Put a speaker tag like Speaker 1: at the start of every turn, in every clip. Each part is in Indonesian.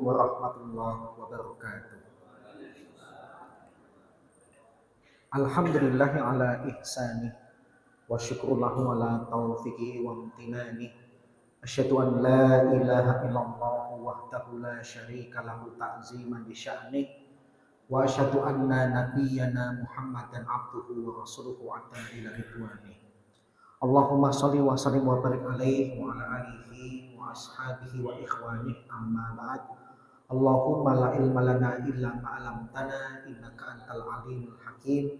Speaker 1: warahmatullahi wabarakatuh. Alhamdulillahi ala ihsani wa syukurullahu ala taufiqi wa amtinani. Asyhadu an la ilaha illallah wahdahu la syarika lahu ta'ziman li sya'ni wa asyhadu anna nabiyyana Muhammadan abduhu wa rasuluhu atta ila ridwani. Allahumma sholli wa sallim wa barik alaihi wa ala alihi wa ashabihi wa ikhwanihi amma ba'd. Allahumma la ilma lana illa ma 'allamtana innaka antal alimul hakim.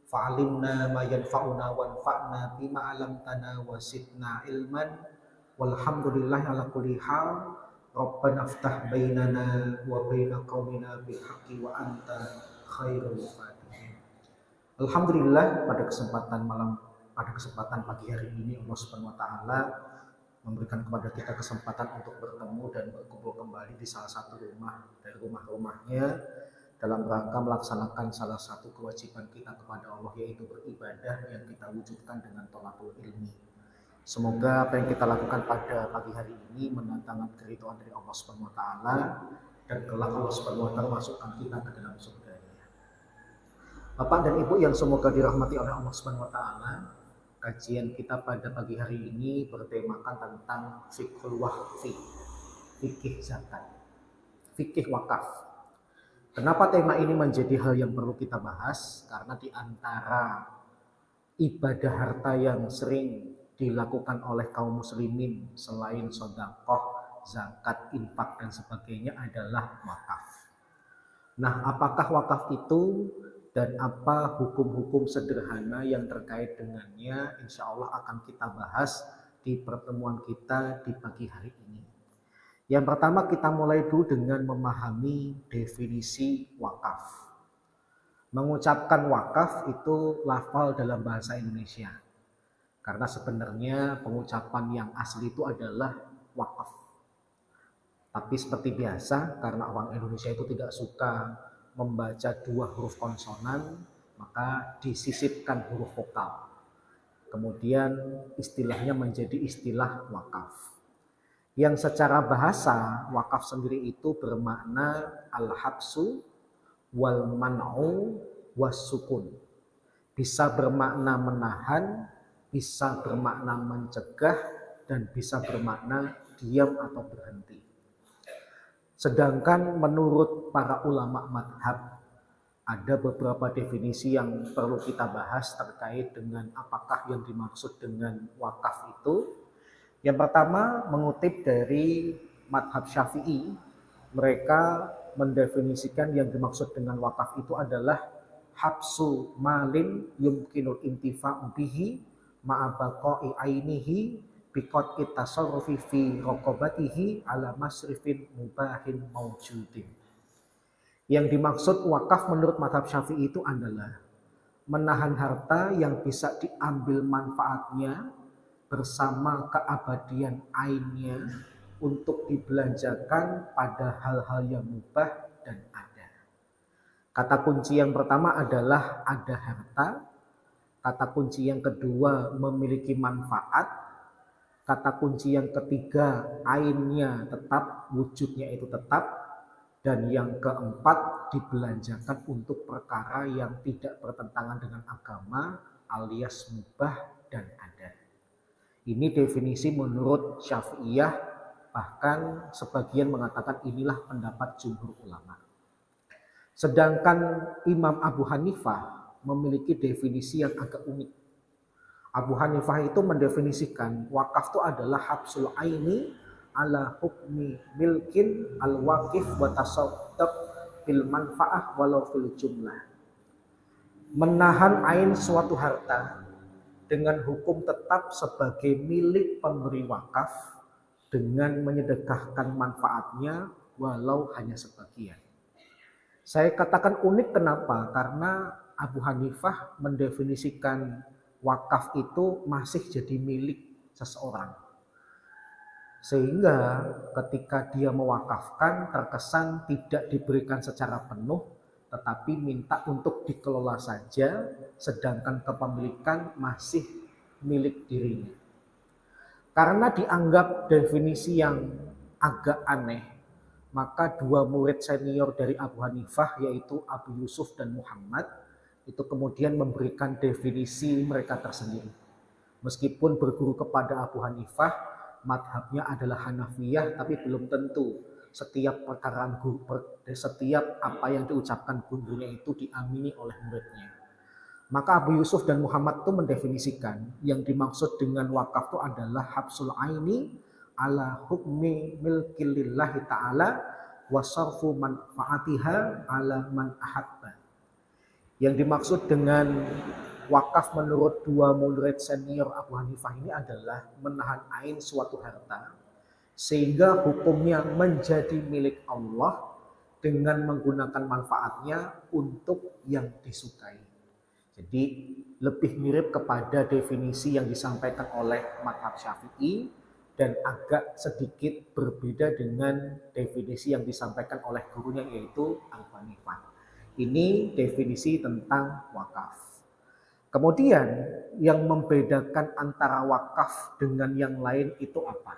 Speaker 1: Fa'alimna ma yanfa'una wanfa'na bima 'allamtana wa zidna ilman. Walhamdulillahi ala kulli hal. Rabbana iftah bainana wa baina qaumina bil haqqi wa anta khairul fatihin. Alhamdulillah, pada kesempatan pagi hari ini Allah Subhanahu wa taala memberikan kepada kita kesempatan untuk bertemu dan berkumpul kembali di salah satu rumah dari rumah-rumahnya dalam rangka melaksanakan salah satu kewajiban kita kepada Allah, yaitu beribadah yang kita wujudkan dengan thalabul ilmi. Semoga apa yang kita lakukan pada pagi hari ini mendatangkan keridhaan dari Allah Subhanahu wa taala dan kelak Allah Subhanahu wa taala masukkan kita ke dalam surga-Nya. Bapak dan Ibu yang semoga dirahmati oleh Allah Subhanahu wa taala, kajian kita pada pagi hari ini bertemakan tentang fiqhul waqfi, fikih zakat, fikih wakaf. Kenapa tema ini menjadi hal yang perlu kita bahas? Karena di antara ibadah harta yang sering dilakukan oleh kaum muslimin selain sedekah, zakat, infak dan sebagainya adalah wakaf. Nah, apakah wakaf itu dan apa hukum-hukum sederhana yang terkait dengannya, insya Allah akan kita bahas di pertemuan kita di pagi hari ini. Yang pertama, kita mulai dulu dengan memahami definisi wakaf. Mengucapkan wakaf itu lafal dalam bahasa Indonesia, karena sebenarnya pengucapan yang asli itu adalah wakaf. Tapi seperti biasa, karena orang Indonesia itu tidak suka membaca dua huruf konsonan, maka disisipkan huruf vokal. Kemudian istilahnya menjadi istilah wakaf. Yang secara bahasa, wakaf sendiri itu bermakna al-habsu wal man'u was sukun. Bisa bermakna menahan, bisa bermakna mencegah, dan bisa bermakna diam atau berhenti. Sedangkan menurut para ulama madhab, ada beberapa definisi yang perlu kita bahas terkait dengan apakah yang dimaksud dengan wakaf itu. Yang pertama, mengutip dari madhab Syafi'i, mereka mendefinisikan yang dimaksud dengan wakaf itu adalah habsu malin yumkinul intifa'u bihi ma'abaqa'i ainihi biqat tasarrufi fi raqabatihi ala masrifin mubahin mawjudin. Yang dimaksud wakaf menurut mazhab Syafi'i itu adalah menahan harta yang bisa diambil manfaatnya bersama keabadian ainnya untuk dibelanjakan pada hal-hal yang mubah dan ada. Kata kunci yang pertama adalah ada harta. Kata kunci yang kedua memiliki manfaat. Kata kunci yang ketiga, ainnya tetap, wujudnya itu tetap. Dan yang keempat, dibelanjakan untuk perkara yang tidak bertentangan dengan agama alias mubah dan ada. Ini definisi menurut Syafi'iyah, bahkan sebagian mengatakan inilah pendapat jumhur ulama. Sedangkan Imam Abu Hanifah memiliki definisi yang agak unik. Abu Hanifah itu mendefinisikan wakaf itu adalah habsul aini ala hukmi milkin al-waqif wa tasaddaq fil manfaah walau fil jumlah. Menahan ain suatu harta dengan hukum tetap sebagai milik pemberi wakaf dengan menyedekahkan manfaatnya walau hanya sebagian. Saya katakan unik kenapa? Karena Abu Hanifah mendefinisikan wakaf itu masih jadi milik seseorang. Sehingga ketika dia mewakafkan terkesan tidak diberikan secara penuh, tetapi minta untuk dikelola saja, sedangkan kepemilikan masih milik dirinya. Karena dianggap definisi yang agak aneh, maka dua murid senior dari Abu Hanifah yaitu Abu Yusuf dan Muhammad itu kemudian memberikan definisi mereka tersendiri. Meskipun berguru kepada Abu Hanifah, madhabnya adalah Hanafiyah, tapi belum tentu setiap perkataan guru, setiap apa yang diucapkan gurunya itu diamini oleh muridnya. Maka Abu Yusuf dan Muhammad itu mendefinisikan yang dimaksud dengan wakaf itu adalah habsul aini ala hukmi milkilillahi ta'ala wa sarfu manfaatiha ala man ahabba. Yang dimaksud dengan wakaf menurut dua murid senior Abu Hanifah ini adalah menahan ain suatu harta sehingga hukumnya menjadi milik Allah dengan menggunakan manfaatnya untuk yang disukai. Jadi lebih mirip kepada definisi yang disampaikan oleh mazhab Syafi'i dan agak sedikit berbeda dengan definisi yang disampaikan oleh gurunya yaitu Abu Hanifah. Ini definisi tentang wakaf. Kemudian yang membedakan antara wakaf dengan yang lain itu apa?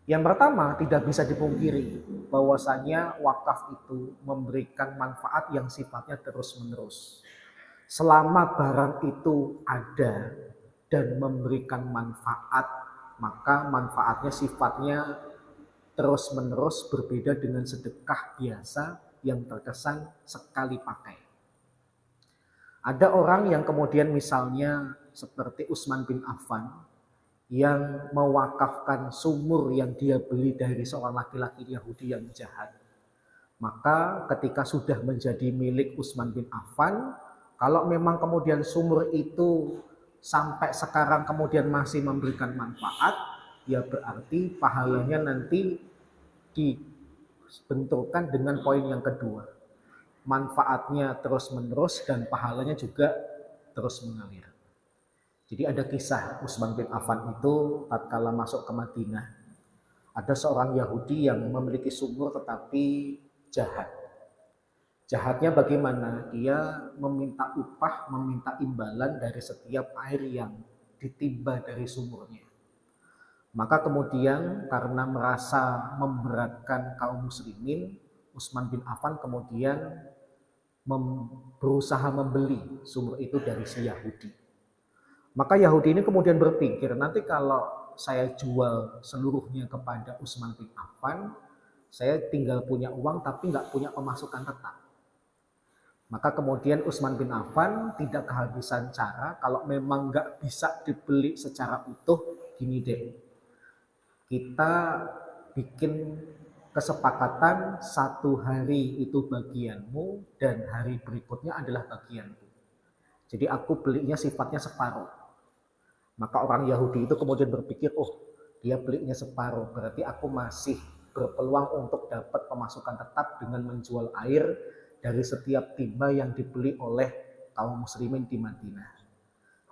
Speaker 1: Yang pertama, tidak bisa dipungkiri bahwasanya wakaf itu memberikan manfaat yang sifatnya terus-menerus. Selama barang itu ada dan memberikan manfaat, maka manfaatnya sifatnya terus-menerus, berbeda dengan sedekah biasa yang terkesan sekali pakai. Ada orang yang kemudian misalnya seperti Utsman bin Affan yang mewakafkan sumur yang dia beli dari seorang laki-laki Yahudi yang jahat. Maka ketika sudah menjadi milik Utsman bin Affan, kalau memang kemudian sumur itu sampai sekarang kemudian masih memberikan manfaat, ya berarti pahalanya nanti dibenturkan dengan poin yang kedua. Manfaatnya terus-menerus dan pahalanya juga terus mengalir. Jadi ada kisah Utsman bin Affan itu tatkala masuk ke Madinah. Ada seorang Yahudi yang memiliki sumur tetapi jahat. Jahatnya bagaimana? Dia meminta upah, meminta imbalan dari setiap air yang ditimba dari sumurnya. Maka kemudian karena merasa memberatkan kaum muslimin, Utsman bin Affan kemudian berusaha membeli sumur itu dari si Yahudi. Maka Yahudi ini kemudian berpikir, nanti kalau saya jual seluruhnya kepada Utsman bin Affan, saya tinggal punya uang tapi nggak punya pemasukan tetap. Maka kemudian Utsman bin Affan tidak kehabisan cara, kalau memang nggak bisa dibeli secara utuh, gini deh, kita bikin kesepakatan 1 hari itu bagianmu dan hari berikutnya adalah bagianku. Jadi aku belinya sifatnya separuh. Maka orang Yahudi itu kemudian berpikir, oh dia belinya separuh, berarti aku masih berpeluang untuk dapat pemasukan tetap dengan menjual air dari setiap timba yang dibeli oleh kaum muslimin di Madinah.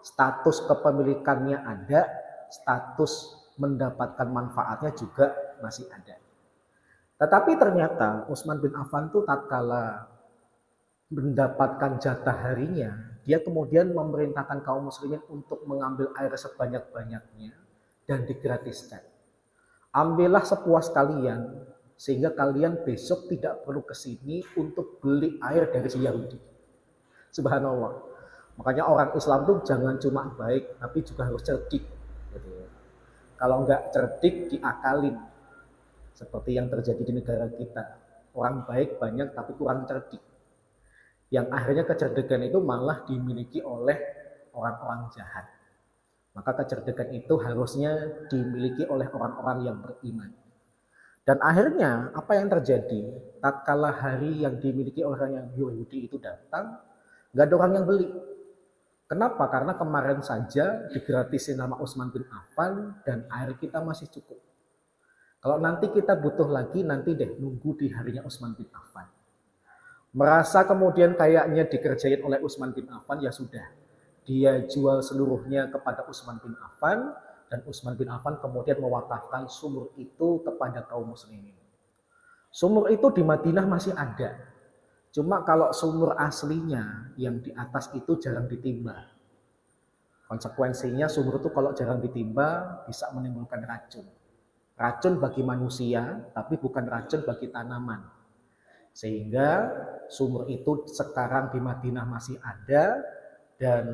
Speaker 1: Status kepemilikannya ada, status mendapatkan manfaatnya juga masih ada. Tetapi ternyata Utsman bin Affan itu tatkala mendapatkan jatah harinya, dia kemudian memerintahkan kaum muslimin untuk mengambil air sebanyak-banyaknya dan digratiskan. Ambillah sepuas kalian, sehingga kalian besok tidak perlu ke sini untuk beli air dari si Yahudi. Subhanallah. Makanya orang Islam tuh jangan cuma baik, tapi juga harus cerdik. Kalau nggak cerdik, diakalin. Seperti yang terjadi di negara kita. Orang baik banyak, tapi kurang cerdik. Yang akhirnya kecerdikan itu malah dimiliki oleh orang-orang jahat. Maka kecerdikan itu harusnya dimiliki oleh orang-orang yang beriman. Dan akhirnya apa yang terjadi? Tatkala hari yang dimiliki oleh orang yang Yahudi itu datang, nggak ada orang yang beli. Kenapa? Karena kemarin saja digratisin nama Utsman bin Affan dan air kita masih cukup. Kalau nanti kita butuh lagi, nanti deh nunggu di harinya Utsman bin Affan. Merasa kemudian kayaknya dikerjain oleh Utsman bin Affan, ya sudah. Dia jual seluruhnya kepada Utsman bin Affan. Dan Utsman bin Affan kemudian mewakafkan sumur itu kepada kaum muslimin. Sumur itu di Madinah masih ada. Cuma kalau sumur aslinya yang di atas itu jarang ditimba. Konsekuensinya sumur itu kalau jarang ditimba bisa menimbulkan racun. Racun bagi manusia, tapi bukan racun bagi tanaman. Sehingga sumur itu sekarang di Madinah masih ada, dan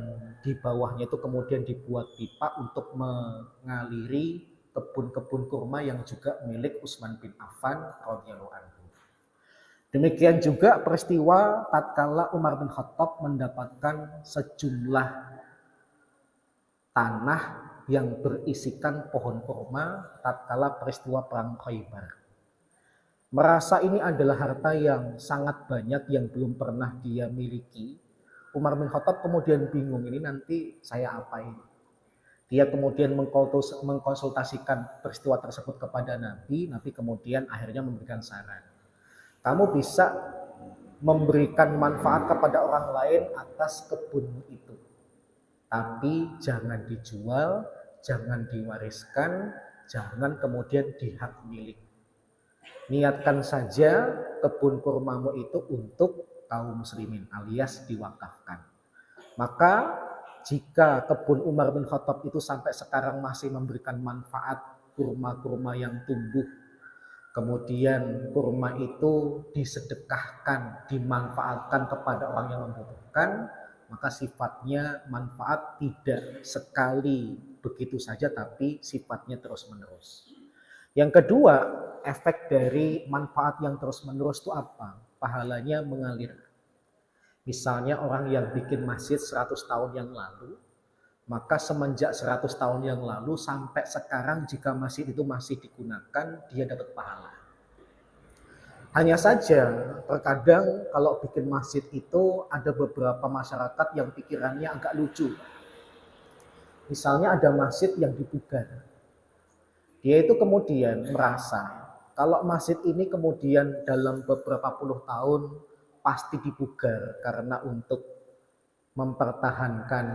Speaker 1: di bawahnya itu kemudian dibuat pipa untuk mengaliri kebun-kebun kurma yang juga milik Utsman bin Affan radhiyallahu anhu. Demikian juga peristiwa tatkala Umar bin Khattab mendapatkan sejumlah tanah yang berisikan pohon kurma tatkala peristiwa perang Khaybar. Merasa ini adalah harta yang sangat banyak yang belum pernah dia miliki. Umar bin Khattab kemudian bingung, ini nanti saya apain? Dia kemudian mengkonsultasikan peristiwa tersebut kepada Nabi. Nabi kemudian akhirnya memberikan saran. Kamu bisa memberikan manfaat kepada orang lain atas kebunmu itu. Tapi jangan dijual, jangan diwariskan, jangan kemudian dihak milik. Niatkan saja kebun kurmamu itu untuk kaum muslimin alias diwakafkan. Maka jika kebun Umar bin Khattab itu sampai sekarang masih memberikan manfaat kurma-kurma yang tumbuh, kemudian kurma itu disedekahkan, dimanfaatkan kepada orang yang membutuhkan, maka sifatnya manfaat tidak sekali begitu saja, tapi sifatnya terus-menerus. Yang kedua, efek dari manfaat yang terus-menerus itu apa? Pahalanya mengalir. Misalnya orang yang bikin masjid 100 tahun yang lalu, maka semenjak 100 tahun yang lalu sampai sekarang jika masjid itu masih digunakan, dia dapat pahala. Hanya saja terkadang kalau bikin masjid itu ada beberapa masyarakat yang pikirannya agak lucu. Misalnya ada masjid yang dipugar. Dia itu kemudian merasa kalau masjid ini kemudian dalam beberapa puluh tahun pasti dipugar karena untuk mempertahankan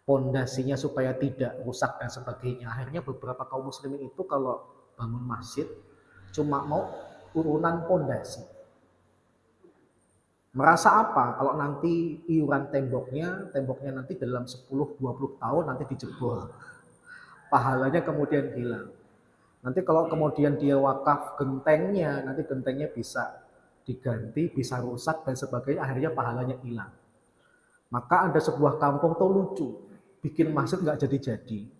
Speaker 1: pondasinya supaya tidak rusak dan sebagainya. Akhirnya beberapa kaum muslimin itu kalau bangun masjid cuma mau urunan pondasi. Merasa apa? Kalau nanti iuran temboknya nanti dalam 10-20 tahun nanti dijebol. Pahalanya kemudian hilang. Nanti kalau kemudian dia wakaf gentengnya, nanti gentengnya bisa diganti, bisa rusak dan sebagainya, akhirnya pahalanya hilang. Maka ada sebuah kampung tuh lucu, bikin masjid nggak jadi-jadi.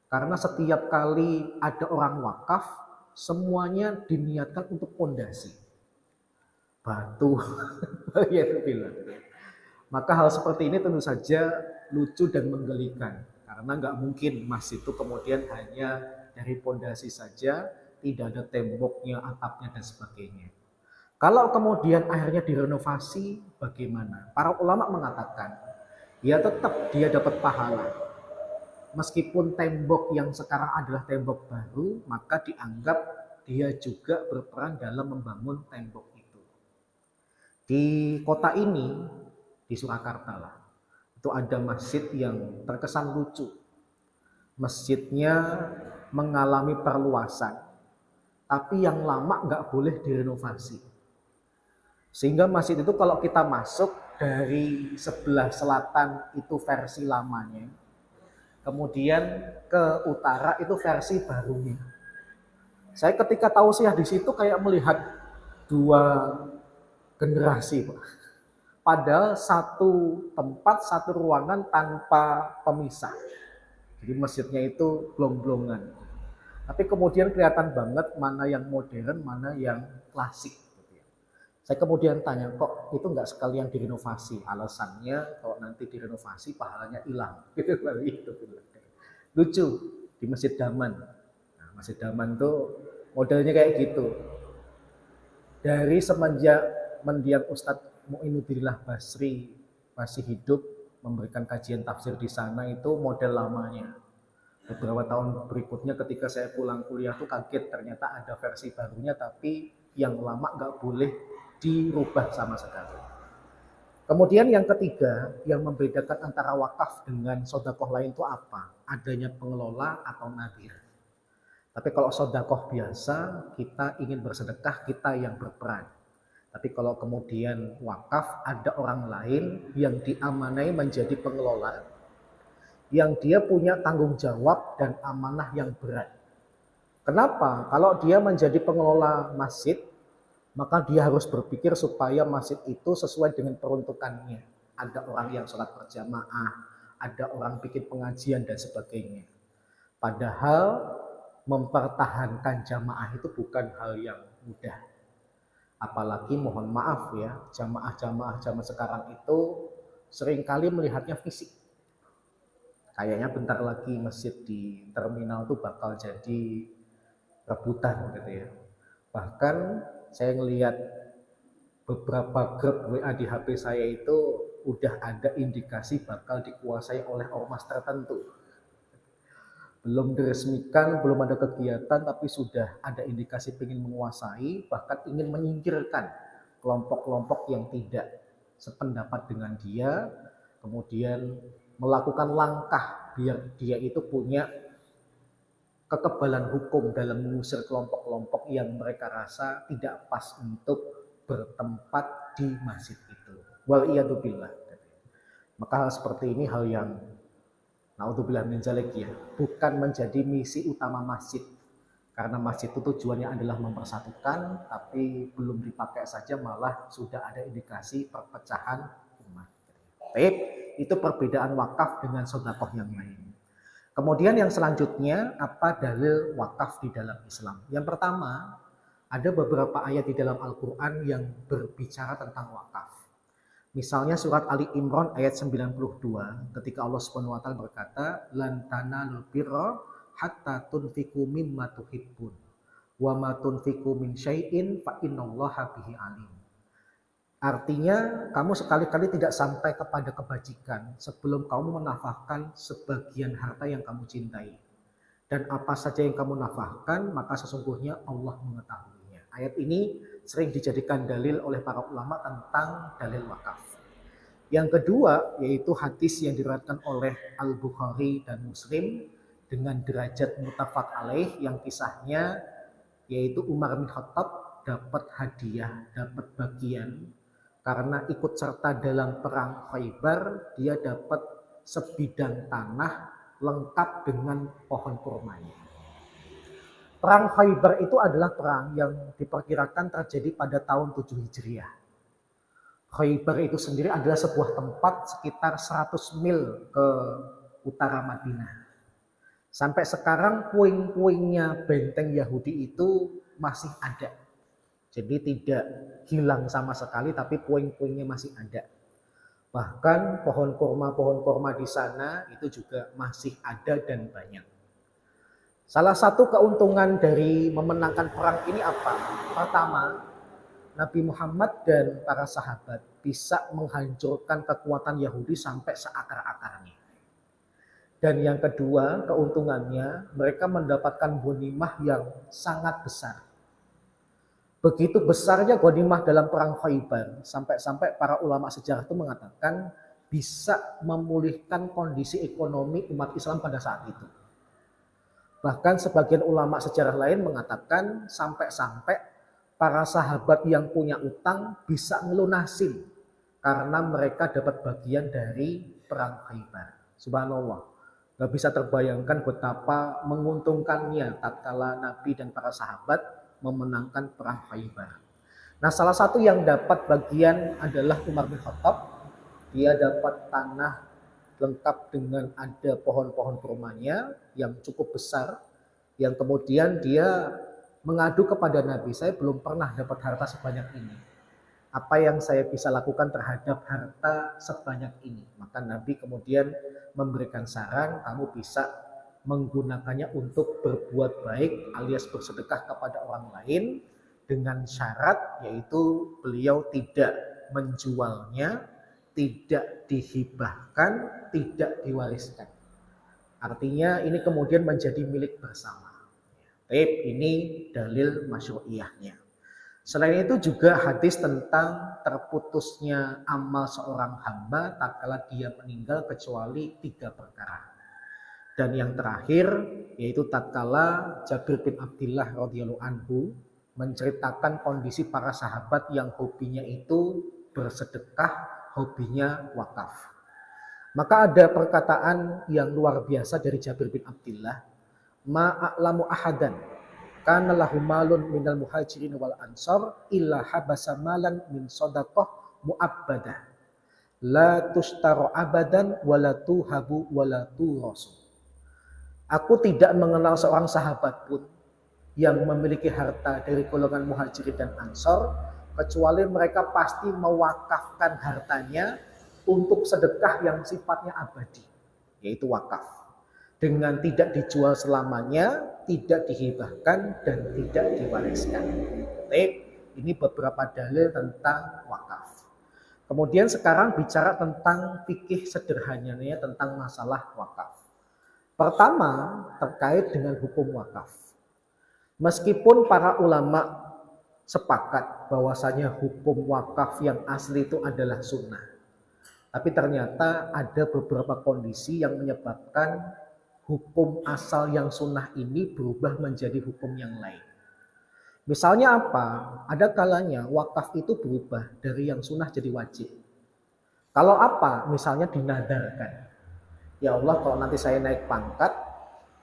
Speaker 1: Karena setiap kali ada orang wakaf, semuanya diniatkan untuk pondasi. Batu. Ya, bilang. Maka hal seperti ini tentu saja lucu dan menggelikan. Karena nggak mungkin masjid itu kemudian hanya dari pondasi saja, tidak ada temboknya, atapnya, dan sebagainya. Kalau kemudian akhirnya direnovasi, bagaimana? Para ulama mengatakan, ya tetap dia dapat pahala. Meskipun tembok yang sekarang adalah tembok baru, maka dianggap dia juga berperan dalam membangun tembok itu. Di kota ini, di Surakarta lah, itu ada masjid yang terkesan lucu. Masjidnya mengalami perluasan, tapi yang lama nggak boleh direnovasi. Sehingga masjid itu kalau kita masuk dari sebelah selatan itu versi lamanya, kemudian ke utara itu versi barunya. Saya ketika tausiah di situ kayak melihat dua generasi, Pak. Padahal satu tempat, satu ruangan tanpa pemisah. Jadi masjidnya itu blong-blongan. Tapi kemudian kelihatan banget mana yang modern, mana yang klasik. Saya kemudian tanya, kok itu nggak sekalian direnovasi? Alasannya kalau nanti direnovasi pahalanya hilang. Lucu di Masjid Daman. Nah, Masjid Daman tuh modelnya kayak gitu. Dari semenjak mendiang Ustadz Mu'inuddillah Basri masih hidup memberikan kajian tafsir di sana, itu model lamanya. Beberapa tahun berikutnya ketika saya pulang kuliah tuh kaget, ternyata ada versi barunya, tapi yang lama nggak boleh dirubah sama sekali. Kemudian yang ketiga, yang membedakan antara wakaf dengan sedekah lain itu apa? Adanya pengelola atau nadir. Tapi kalau sedekah biasa, kita ingin bersedekah, kita yang berperan. Tapi kalau kemudian wakaf, ada orang lain yang diamanai menjadi pengelola, yang dia punya tanggung jawab dan amanah yang berat. Kenapa? Kalau dia menjadi pengelola masjid, maka dia harus berpikir supaya masjid itu sesuai dengan peruntukannya. Ada orang yang sholat berjamaah, ada orang bikin pengajian dan sebagainya. Padahal mempertahankan jamaah itu bukan hal yang mudah. Apalagi mohon maaf ya, jamaah-jamaah zaman sekarang itu seringkali melihatnya fisik. Kayaknya bentar lagi masjid di terminal itu bakal jadi rebutan gitu ya. Bahkan saya ngelihat beberapa grup WA di HP saya itu udah ada indikasi bakal dikuasai oleh ormas tertentu. Belum diresmikan, belum ada kegiatan, tapi sudah ada indikasi ingin menguasai, bahkan ingin menyingkirkan kelompok-kelompok yang tidak sependapat dengan dia, kemudian melakukan langkah biar dia itu punya kekebalan hukum dalam mengusir kelompok-kelompok yang mereka rasa tidak pas untuk bertempat di masjid itu. Waliyadzubillah. Maka hal seperti ini hal yang naudzubillah min dzalik ya, bukan menjadi misi utama masjid. Karena masjid itu tujuannya adalah mempersatukan, tapi belum dipakai saja malah sudah ada indikasi perpecahan umat. Baik, itu perbedaan wakaf dengan sedekah yang lain. Kemudian yang selanjutnya, apa dalil wakaf di dalam Islam? Yang pertama, ada beberapa ayat di dalam Al-Quran yang berbicara tentang wakaf. Misalnya surat Ali Imran ayat 92, ketika Allah Subhanahu wa taala berkata, "Lan tanalul birra hatta tunfiqu mimma tuhibbun, wa ma tunfiqu min syai'in fa innallaha bihi alim." Artinya, kamu sekali-kali tidak sampai kepada kebajikan sebelum kamu menafkahkan sebagian harta yang kamu cintai. Dan apa saja yang kamu nafkahkan, maka sesungguhnya Allah mengetahuinya. Ayat ini sering dijadikan dalil oleh para ulama tentang dalil wakaf. Yang kedua, yaitu hadis yang diriwayatkan oleh Al-Bukhari dan Muslim dengan derajat muttafaq alaih, yang kisahnya yaitu Umar bin Khattab dapat hadiah, dapat bagian karena ikut serta dalam perang Khaybar. Dia dapat sebidang tanah lengkap dengan pohon kurmanya. Perang Khaybar itu adalah perang yang diperkirakan terjadi pada tahun 7 Hijriah. Khaybar itu sendiri adalah sebuah tempat sekitar 100 mil ke utara Madinah. Sampai sekarang puing-puingnya benteng Yahudi itu masih ada. Jadi tidak hilang sama sekali, tapi puing-puingnya masih ada. Bahkan pohon kurma di sana itu juga masih ada dan banyak. Salah satu keuntungan dari memenangkan perang ini apa? Pertama, Nabi Muhammad dan para sahabat bisa menghancurkan kekuatan Yahudi sampai seakar-akarnya. Dan yang kedua, keuntungannya mereka mendapatkan ghanimah yang sangat besar. Begitu besarnya ghanimah dalam perang Khaybar, sampai-sampai para ulama sejarah itu mengatakan bisa memulihkan kondisi ekonomi umat Islam pada saat itu. Bahkan sebagian ulama sejarah lain mengatakan sampai-sampai para sahabat yang punya utang bisa ngelunasin karena mereka dapat bagian dari perang Khaybar. Subhanallah. Gak bisa terbayangkan betapa menguntungkannya tatkala Nabi dan para sahabat memenangkan perang Khaybar. Nah, salah satu yang dapat bagian adalah Umar bin Khattab. Dia dapat tanah lengkap dengan ada pohon-pohon kurmanya yang cukup besar, yang kemudian dia mengadu kepada Nabi, "Saya belum pernah dapat harta sebanyak ini. Apa yang saya bisa lakukan terhadap harta sebanyak ini?" Maka Nabi kemudian memberikan saran, kamu bisa menggunakannya untuk berbuat baik alias bersedekah kepada orang lain, dengan syarat yaitu beliau tidak menjualnya, tidak dihibahkan, tidak diwariskan. Artinya ini kemudian menjadi milik bersama. Ini dalil masyru'iyahnya. Selain itu juga hadis tentang terputusnya amal seorang hamba tatkala dia meninggal kecuali 3 perkara. Dan yang terakhir yaitu tatkala Jabir bin Abdullah radhiyallahu anhu menceritakan kondisi para sahabat yang hobinya itu bersedekah, hobinya wakaf. Maka ada perkataan yang luar biasa dari Jabir bin Abdullah, "Ma'a'lamu ahadan kana lahum malun minal muhajirin wal ansar illa habasa malan min shadaqah mu'abbadah la tushtaru abadan wala tuhabu wala turasu. Aku tidak mengenal seorang sahabat pun yang memiliki harta dari golongan muhajirin dan ansor kecuali mereka pasti mewakafkan hartanya untuk sedekah yang sifatnya abadi, yaitu wakaf, dengan tidak dijual selamanya, tidak dihibahkan, dan tidak diwariskan. Ini beberapa dalil tentang wakaf. Kemudian sekarang bicara tentang fikih sederhananya tentang masalah wakaf. Pertama, terkait dengan hukum wakaf. Meskipun para ulama sepakat bahwasanya hukum wakaf yang asli itu adalah sunnah, tapi ternyata ada beberapa kondisi yang menyebabkan hukum asal yang sunnah ini berubah menjadi hukum yang lain. Misalnya apa? Ada kalanya wakaf itu berubah dari yang sunnah jadi wajib. Kalau apa? Misalnya dinadarkan. Ya Allah, kalau nanti saya naik pangkat,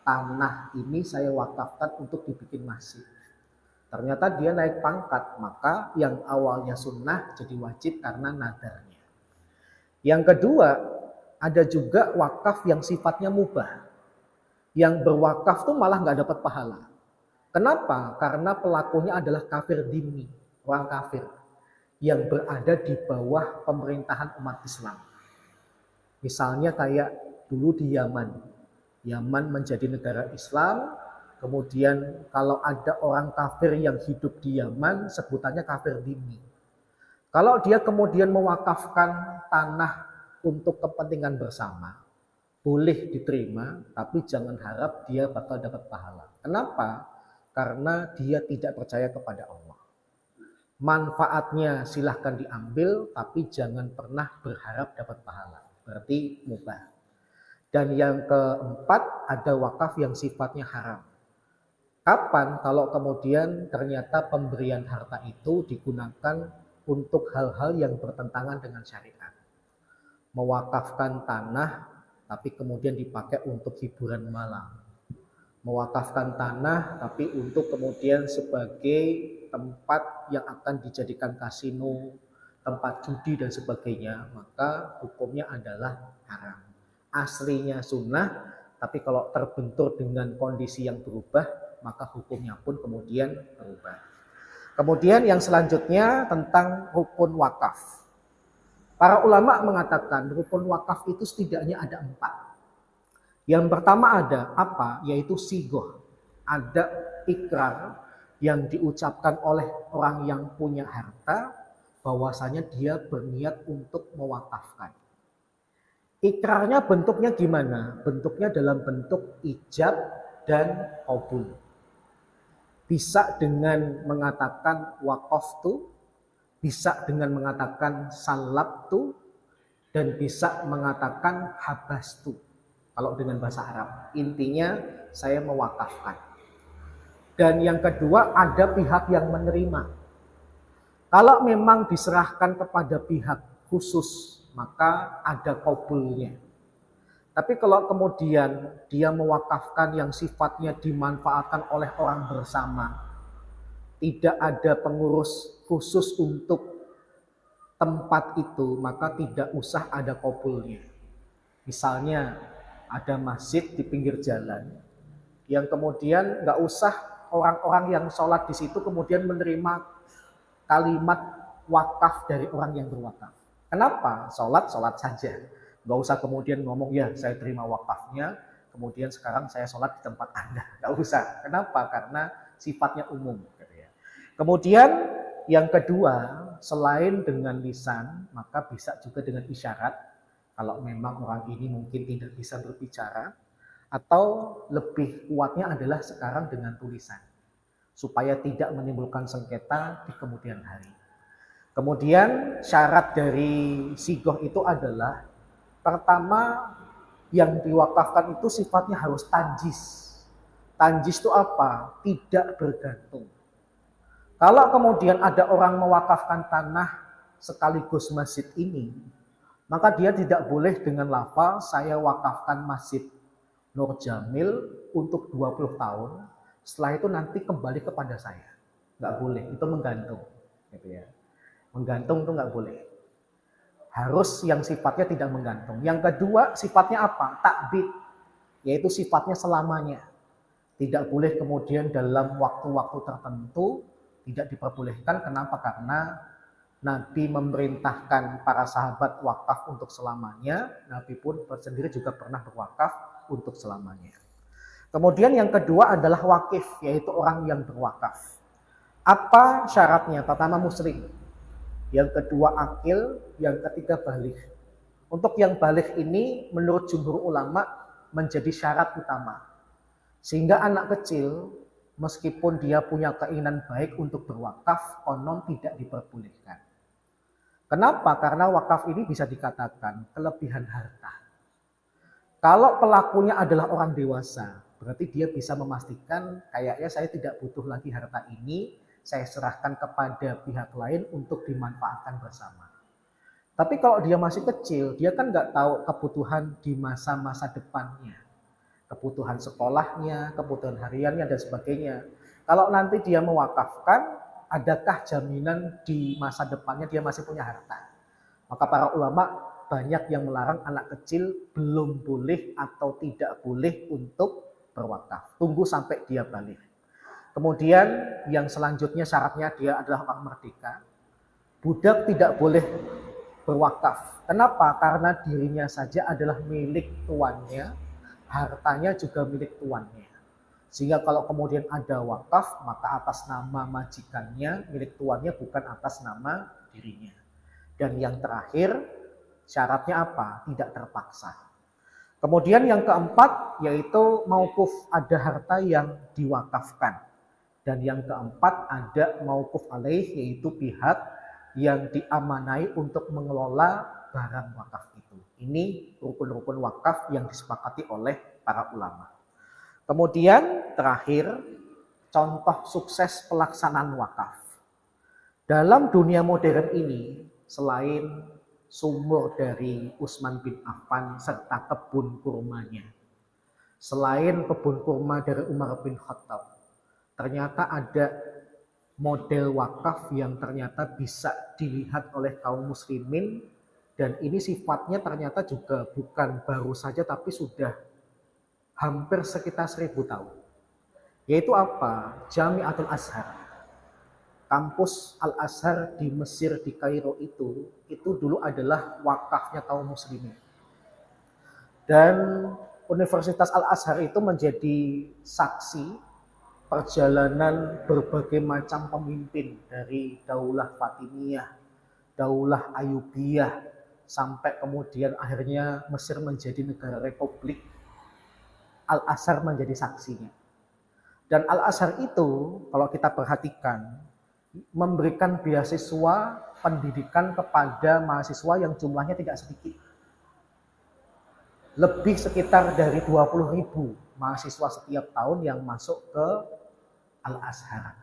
Speaker 1: tanah ini saya wakafkan untuk dibikin masjid. Ternyata dia naik pangkat, maka yang awalnya sunnah jadi wajib karena nadarnya. Yang kedua, ada juga wakaf yang sifatnya mubah. Yang berwakaf tuh malah nggak dapat pahala. Kenapa? Karena pelakunya adalah kafir dhimmi, orang kafir yang berada di bawah pemerintahan umat Islam. Misalnya kayak dulu di Yaman. Yaman menjadi negara Islam, kemudian kalau ada orang kafir yang hidup di Yaman, sebutannya kafir dhimmi. Kalau dia kemudian mewakafkan tanah untuk kepentingan bersama, boleh diterima, tapi jangan harap dia bakal dapat pahala. Kenapa? Karena dia tidak percaya kepada Allah. Manfaatnya silahkan diambil, tapi jangan pernah berharap dapat pahala. Berarti mubah. Dan yang keempat, ada wakaf yang sifatnya haram. Kapan? Kalau kemudian ternyata pemberian harta itu digunakan untuk hal-hal yang bertentangan dengan syariat. Mewakafkan tanah, tapi kemudian dipakai untuk hiburan malam. Mewakafkan tanah, tapi untuk kemudian sebagai tempat yang akan dijadikan kasino, tempat judi dan sebagainya, maka hukumnya adalah haram. Aslinya sunnah, tapi kalau terbentur dengan kondisi yang berubah, maka hukumnya pun kemudian berubah. Kemudian yang selanjutnya tentang rukun wakaf. Para ulama mengatakan rukun wakaf itu setidaknya ada 4. Yang pertama ada apa? Yaitu sigoh. Ada ikrar yang diucapkan oleh orang yang punya harta bahwasanya dia berniat untuk mewakafkan. Ikrarnya bentuknya gimana? Bentuknya dalam bentuk ijab dan qabul. Bisa dengan mengatakan waqaftu, bisa dengan mengatakan salabtu, dan bisa mengatakan habastu. Kalau dengan bahasa Arab, intinya saya mewakafkan. Dan yang kedua, ada pihak yang menerima. Kalau memang diserahkan kepada pihak khusus, maka ada qabulnya. Tapi kalau kemudian dia mewakafkan yang sifatnya dimanfaatkan oleh orang bersama, tidak ada pengurus khusus untuk tempat itu, maka tidak usah ada qabulnya. Misalnya ada masjid di pinggir jalan, yang kemudian nggak usah orang-orang yang sholat di situ kemudian menerima kalimat wakaf dari orang yang berwakaf. Kenapa? Sholat saja. Nggak usah kemudian ngomong, ya saya terima wakafnya, kemudian sekarang saya sholat di tempat Anda. Nggak usah. Kenapa? Karena sifatnya umum. Kemudian yang kedua, selain dengan lisan, maka bisa juga dengan isyarat. Kalau memang orang ini mungkin tidak bisa berbicara, atau lebih kuatnya adalah sekarang dengan tulisan, supaya tidak menimbulkan sengketa di kemudian hari. Kemudian syarat dari sigoh itu adalah pertama yang diwakafkan itu sifatnya harus tanjis. Tanjis itu apa? Tidak bergantung. Kalau kemudian ada orang mewakafkan tanah sekaligus masjid ini, maka dia tidak boleh dengan lafal saya wakafkan masjid Nur Jamil untuk 20 tahun. Setelah itu nanti kembali kepada saya. Nggak boleh, itu menggantung. Gitu ya. Menggantung itu nggak boleh. Harus yang sifatnya tidak menggantung. Yang kedua, sifatnya apa? Takbid, yaitu sifatnya selamanya. Tidak boleh kemudian dalam waktu-waktu tertentu tidak diperbolehkan. Kenapa? Karena Nabi memerintahkan para sahabat wakaf untuk selamanya. Nabi pun sendiri juga pernah berwakaf untuk selamanya. Kemudian yang kedua adalah wakif, yaitu orang yang berwakaf. Apa syaratnya? Pertama muslim, yang kedua akil, yang ketiga baligh. Untuk yang baligh ini menurut jumhur ulama menjadi syarat utama. Sehingga anak kecil meskipun dia punya keinginan baik untuk berwakaf, konon tidak diperbolehkan. Kenapa? Karena wakaf ini bisa dikatakan kelebihan harta. Kalau pelakunya adalah orang dewasa, berarti dia bisa memastikan kayaknya saya tidak butuh lagi harta ini, saya serahkan kepada pihak lain untuk dimanfaatkan bersama. Tapi kalau dia masih kecil, dia kan nggak tahu kebutuhan di masa-masa depannya. Kebutuhan sekolahnya, kebutuhan hariannya, dan sebagainya. Kalau nanti dia mewakafkan, adakah jaminan di masa depannya dia masih punya harta? Maka para ulama banyak yang melarang anak kecil belum boleh atau tidak boleh untuk berwakaf. Tunggu sampai dia balik. Kemudian yang selanjutnya syaratnya dia adalah orang merdeka. Budak tidak boleh berwakaf. Kenapa? Karena dirinya saja adalah milik tuannya, hartanya juga milik tuannya. Sehingga kalau kemudian ada wakaf, maka atas nama majikannya, milik tuannya, bukan atas nama dirinya. Dan yang terakhir, syaratnya apa? Tidak terpaksa. Kemudian yang keempat, yaitu mauquf, ada harta yang diwakafkan. Dan yang keempat, ada mauquf alaih, yaitu pihak yang diamanai untuk mengelola barang wakaf itu. Ini rukun-rukun wakaf yang disepakati oleh para ulama. Kemudian terakhir, contoh sukses pelaksanaan wakaf. Dalam dunia modern ini, selain sumur dari Utsman bin Affan serta kebun kurmanya, selain kebun kurma dari Umar bin Khattab, ternyata ada model wakaf yang ternyata bisa dilihat oleh kaum muslimin. Dan ini sifatnya ternyata juga bukan baru saja, tapi sudah hampir sekitar 1000 tahun. Yaitu apa? Jami'atul Azhar. Kampus Al-Azhar di Mesir, di Kairo itu dulu adalah wakafnya kaum muslimin. Dan Universitas Al-Azhar itu menjadi saksi perjalanan berbagai macam pemimpin dari Daulah Fatimiyah, Daulah Ayyubiyah, sampai kemudian akhirnya Mesir menjadi negara republik. Al-Azhar menjadi saksinya. Dan Al-Azhar itu kalau kita perhatikan memberikan beasiswa pendidikan kepada mahasiswa yang jumlahnya tidak sedikit. Lebih sekitar dari 20.000 mahasiswa setiap tahun yang masuk ke Al-Azhar.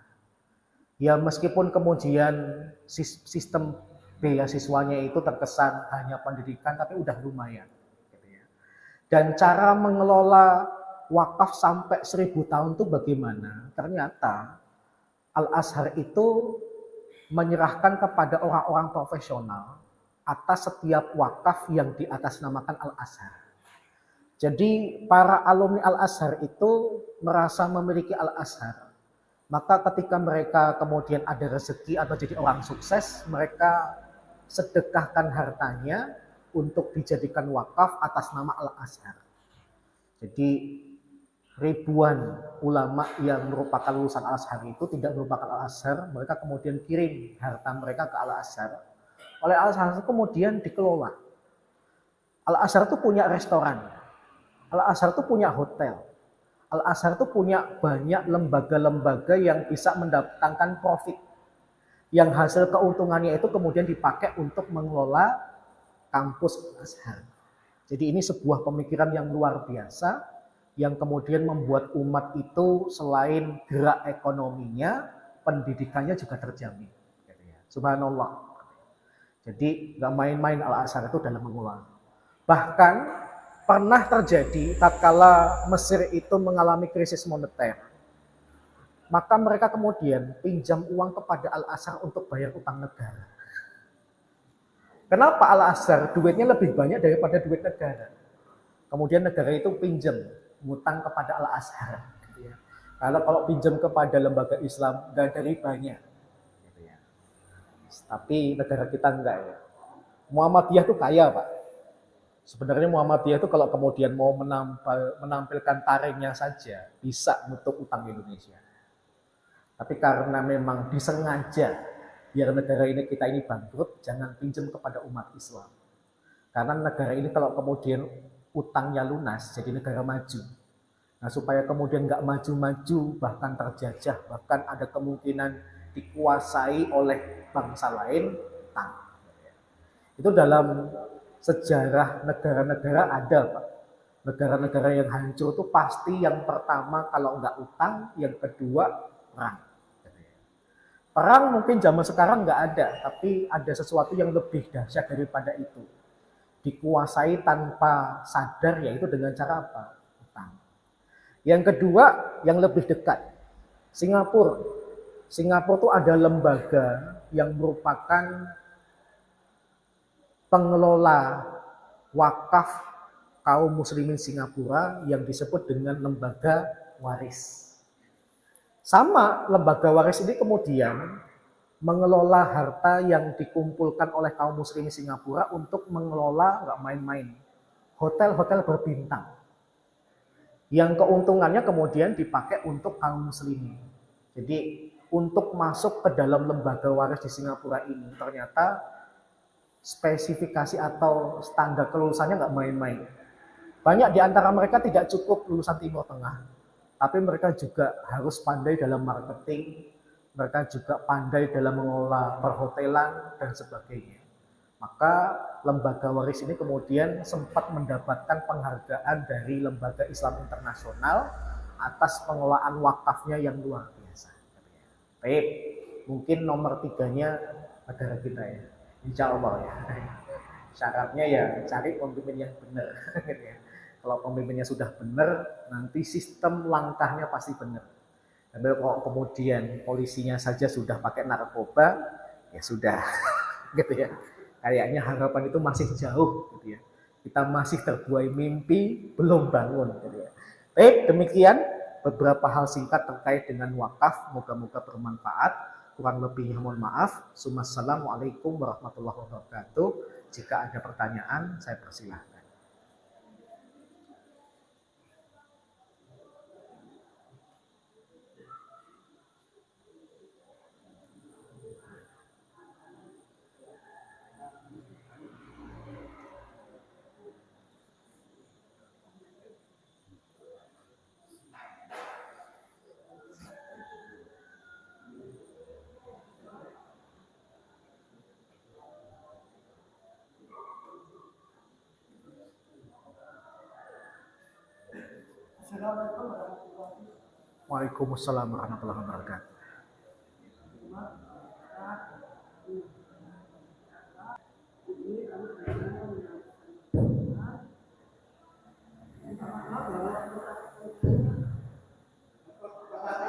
Speaker 1: Ya meskipun kemudian sistem beasiswanya itu terkesan hanya pendidikan, tapi udah lumayan. Dan cara mengelola wakaf sampai 1000 tahun itu bagaimana? Ternyata Al-Azhar itu menyerahkan kepada orang-orang profesional atas setiap wakaf yang diatasnamakan Al-Azhar. Jadi para alumni Al-Azhar itu merasa memiliki Al-Azhar. Maka ketika mereka kemudian ada rezeki atau jadi orang sukses, mereka sedekahkan hartanya untuk dijadikan wakaf atas nama Al-Azhar. Jadi ribuan ulama yang merupakan lulusan Al-Azhar itu tidak merupakan Al-Azhar, mereka kemudian kirim harta mereka ke Al-Azhar. Oleh Al-Azhar itu kemudian dikelola. Al-Azhar itu punya restoran, Al-Azhar itu punya hotel, Al-Azhar itu punya banyak lembaga-lembaga yang bisa mendatangkan profit. Yang hasil keuntungannya itu kemudian dipakai untuk mengelola kampus Azhar. Jadi ini sebuah pemikiran yang luar biasa yang kemudian membuat umat itu selain gerak ekonominya, pendidikannya juga terjamin. Subhanallah. Jadi nggak main-main Al-Azhar itu dalam mengelola. Bahkan pernah terjadi tatkala Mesir itu mengalami krisis moneter. Maka mereka kemudian pinjam uang kepada Al-Azhar untuk bayar utang negara. Kenapa Al-Azhar duitnya lebih banyak daripada duit negara? Kemudian negara itu pinjam ngutang kepada Al-Azhar. Gitu ya. Kalau pinjam kepada lembaga Islam nggak ada ribanya. Gitu ya. Tapi negara kita enggak ya. Muhammadiyah itu kaya Pak. Sebenarnya Muhammadiyah itu kalau kemudian mau menampilkan taringnya saja bisa nutup utang Indonesia. Tapi karena memang disengaja biar negara ini kita ini bangkrut, jangan pinjam kepada umat Islam. Karena negara ini kalau kemudian utangnya lunas, jadi negara maju. Nah supaya kemudian nggak maju-maju, bahkan terjajah, bahkan ada kemungkinan dikuasai oleh bangsa lain, utang. Itu dalam sejarah negara-negara ada Pak. Negara-negara yang hancur itu pasti yang pertama kalau nggak utang, yang kedua perang. Perang mungkin zaman sekarang nggak ada, tapi ada sesuatu yang lebih dahsyat daripada itu. Dikuasai tanpa sadar, yaitu dengan cara apa? Utang. Yang kedua, yang lebih dekat, Singapura. Singapura itu ada lembaga yang merupakan pengelola wakaf kaum muslimin Singapura yang disebut dengan lembaga waris. Sama lembaga waris ini kemudian mengelola harta yang dikumpulkan oleh kaum muslimin Singapura untuk mengelola, nggak main-main, hotel-hotel berbintang. Yang keuntungannya kemudian dipakai untuk kaum muslimin. Jadi untuk masuk ke dalam lembaga waris di Singapura ini ternyata spesifikasi atau standar kelulusannya nggak main-main. Banyak di antara mereka tidak cukup lulusan Timur Tengah, tapi mereka juga harus pandai dalam marketing, mereka juga pandai dalam mengelola perhotelan dan sebagainya. Maka lembaga waris ini kemudian sempat mendapatkan penghargaan dari Lembaga Islam Internasional atas pengelolaan wakafnya yang luar biasa. Baik, mungkin nomor 3-nya negara kita ya. Insya Allah ya. Syaratnya ya cari pemimpin yang benar. Kalau pemimpinnya sudah benar, nanti sistem langkahnya pasti benar. Tapi kalau kemudian polisinya saja sudah pakai narkoba, ya sudah, gitu ya. Kayaknya harapan itu masih jauh, gitu ya. Kita masih terbuai mimpi, belum bangun, gitu ya. Baik, demikian beberapa hal singkat terkait dengan wakaf. Moga-moga bermanfaat. Kurang lebihnya mohon maaf. Assalamualaikum warahmatullahi wabarakatuh. Jika ada pertanyaan, saya persilahkan. Waalaikumsalam warahmatullahi wabarakatuh.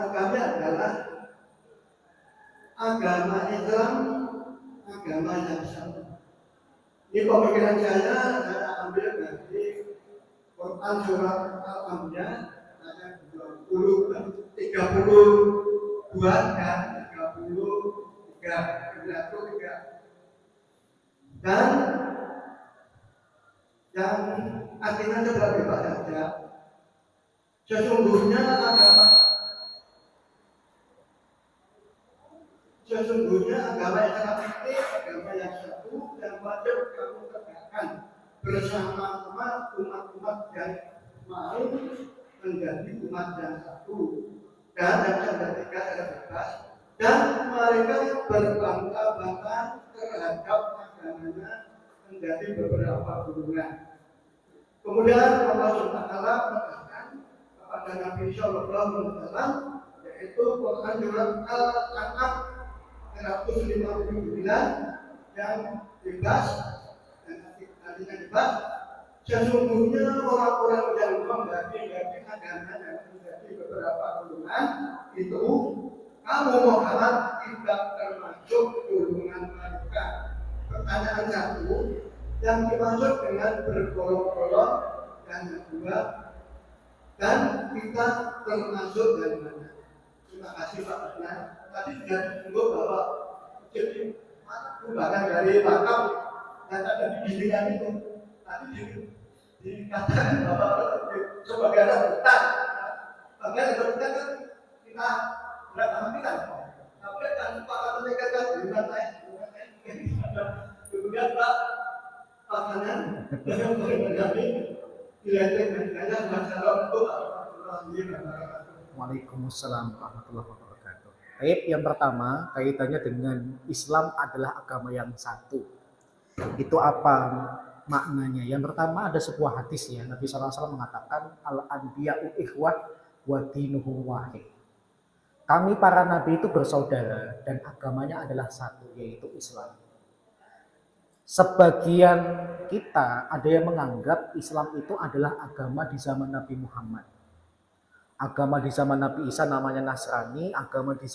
Speaker 2: Kami adalah agama Islam, agama yang sama. Ini pemikiran saya ambil dari Quran surat Al-Anbiya ayat 32 dan 33. Dan yang artinya seperti apa saja. Sesungguhnya agama Islam ini agama yang satu dan wajib kamu tegakkan bersama-sama umat-umat yang mau menjadi umat yang satu. Dan yang ketiga adalah bebas dan mereka berbangga-bangga terhadap agamanya menjadi beberapa golongan. Kemudian Allah SWT mengatakan kepada Nabi Shallallahu Alaihi Wasallam, yaitu Quran surat Al-An'am 159 yang bebas dan artinya bebas. Sesungguhnya orang-orang yang mengganti-ganti agama dan menjadi beberapa golongan itu, kamu Muhammad tidak termasuk golongan mereka. Pertanyaan satu, yang dimaksud dengan bergolong-golong dan kedua, dan kita termasuk dari mana? Terima kasih Pak Adnan. Tadi sudah disinggung bahwa jadi kembangan dari wakaf yang ada di bimbingan itu tadi dikatakan bahwa sebagai anak hutan, bagian anak hutan kan kita berat sama kita. Tapi kan para mereka kan bukan saya, kemudian Pak Hanan yang menjadi direktur menjadi masalah untuk
Speaker 1: Waalaikumsalam warahmatullahi wabarakatuh. Baik, yang pertama kaitannya dengan Islam adalah agama yang satu. Itu apa maknanya? Yang pertama ada sebuah hadis ya, Nabi SAW mengatakan al-anbiya'u ikhwah wa dinuhum wahid. Kami para nabi itu bersaudara dan agamanya adalah satu, yaitu Islam. Sebagian kita ada yang menganggap Islam itu adalah agama di zaman Nabi Muhammad. Agama di zaman Nabi Isa namanya Nasrani, agama di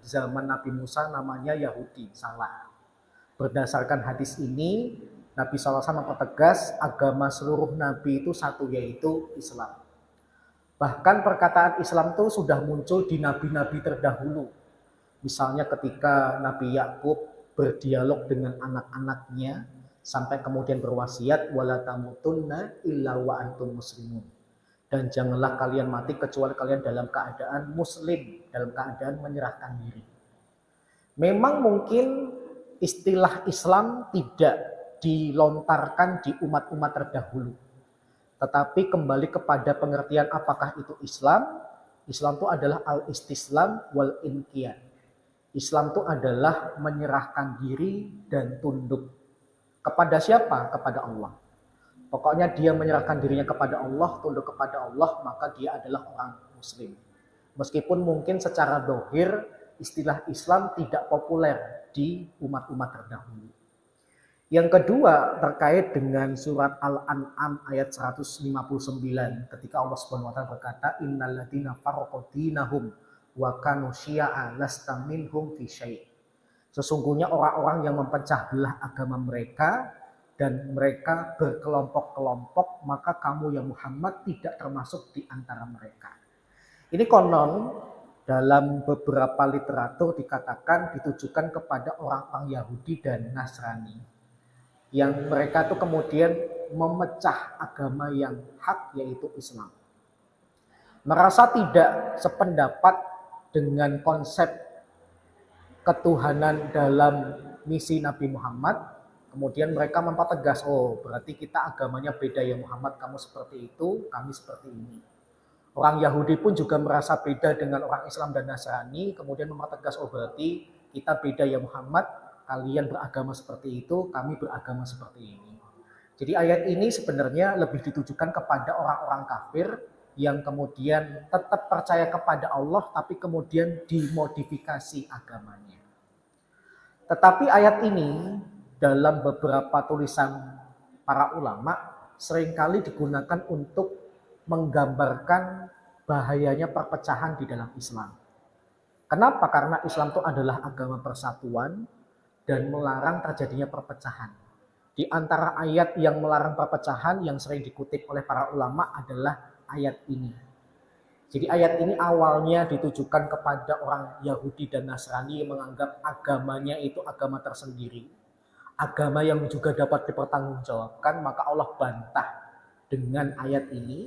Speaker 1: zaman Nabi Musa namanya Yahudi. Salah. Berdasarkan hadis ini, Nabi SAW mempertegas agama seluruh Nabi itu satu, yaitu Islam. Bahkan perkataan Islam itu sudah muncul di Nabi-Nabi terdahulu. Misalnya ketika Nabi Yakub berdialog dengan anak-anaknya, sampai kemudian berwasiat, wala tamutunna illa wa antum muslimun. Dan janganlah kalian mati kecuali kalian dalam keadaan muslim, dalam keadaan menyerahkan diri. Memang mungkin istilah Islam tidak dilontarkan di umat-umat terdahulu. Tetapi kembali kepada pengertian apakah itu Islam. Islam itu adalah al-istislam wal inqiyad. Islam itu adalah menyerahkan diri dan tunduk. Kepada siapa? Kepada Allah. Pokoknya dia menyerahkan dirinya kepada Allah, tunduk kepada Allah, maka dia adalah orang muslim. Meskipun mungkin secara dohir istilah Islam tidak populer di umat-umat terdahulu. Yang kedua terkait dengan surat Al-An'am ayat 159 ketika Allah Subhanahu wa taala berkata innalladzina farraqu dinahum wa kanu syi'a lasta minhum fi syai'. Sesungguhnya orang-orang yang mempecah belah agama mereka dan mereka berkelompok-kelompok, maka kamu yang Muhammad tidak termasuk di antara mereka. Ini konon dalam beberapa literatur dikatakan ditujukan kepada orang-orang Yahudi dan Nasrani. Yang mereka itu kemudian memecah agama yang hak, yaitu Islam. Merasa tidak sependapat dengan konsep ketuhanan dalam misi Nabi Muhammad, kemudian mereka mempertegas, oh berarti kita agamanya beda ya Muhammad, kamu seperti itu, kami seperti ini. Orang Yahudi pun juga merasa beda dengan orang Islam dan Nasrani, kemudian mempertegas, oh berarti kita beda ya Muhammad, kalian beragama seperti itu, kami beragama seperti ini. Jadi ayat ini sebenarnya lebih ditujukan kepada orang-orang kafir yang kemudian tetap percaya kepada Allah, tapi kemudian dimodifikasi agamanya. Tetapi ayat ini dalam beberapa tulisan para ulama seringkali digunakan untuk menggambarkan bahayanya perpecahan di dalam Islam. Kenapa? Karena Islam itu adalah agama persatuan dan melarang terjadinya perpecahan. Di antara ayat yang melarang perpecahan yang sering dikutip oleh para ulama adalah ayat ini. Jadi ayat ini awalnya ditujukan kepada orang Yahudi dan Nasrani yang menganggap agamanya itu agama tersendiri. Agama yang juga dapat dipertanggungjawabkan, maka Allah bantah dengan ayat ini